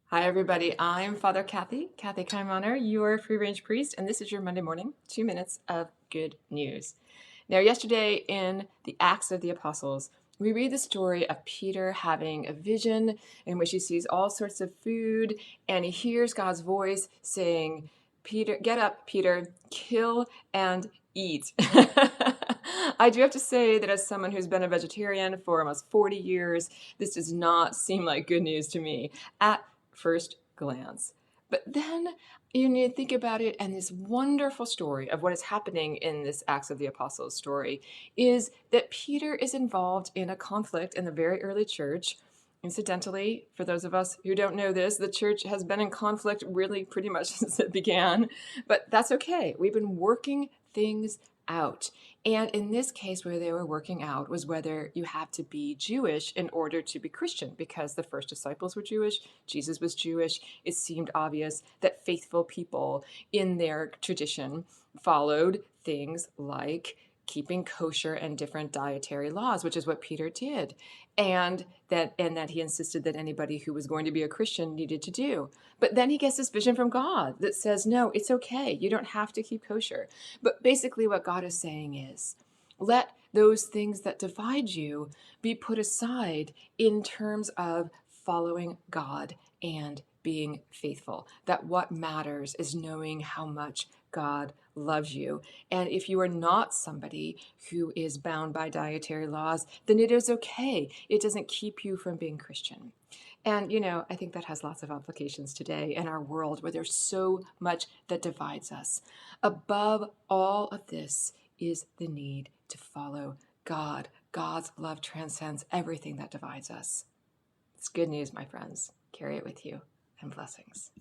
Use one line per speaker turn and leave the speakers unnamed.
Hi, everybody. I'm Father Kathy Kaimaner, your free range priest, and this is your Monday morning 2 minutes of good news. Now, yesterday in the Acts of the Apostles, we read the story of Peter having a vision in which he sees all sorts of food and he hears God's voice saying, Peter, get up, Peter, kill and eat. I do have to say that as someone who's been a vegetarian for almost 40 years, this does not seem like good news to me at first glance. But then you need to think about it, and this wonderful story of what is happening in this Acts of the Apostles story is that Peter is involved in a conflict in the very early church. Incidentally, for those of us who don't know this, the church has been in conflict really pretty much since it began, but that's okay. We've been working things out. And in this case, where they were working out was whether you have to be Jewish in order to be Christian, because the first disciples were Jewish, Jesus was Jewish. It seemed obvious that faithful people in their tradition followed things like keeping kosher and different dietary laws, which is what Peter did, and that he insisted that anybody who was going to be a Christian needed to do. But then he gets this vision from God that says, no, it's okay. You don't have to keep kosher. But basically what God is saying is, let those things that divide you be put aside in terms of following God and being faithful. That what matters is knowing how much God loves you. And if you are not somebody who is bound by dietary laws, then it is okay. It doesn't keep you from being Christian. And, I think that has lots of applications today in our world where there's so much that divides us. Above all of this is the need to follow God. God's love transcends everything that divides us. It's good news, my friends. Carry it with you, and blessings.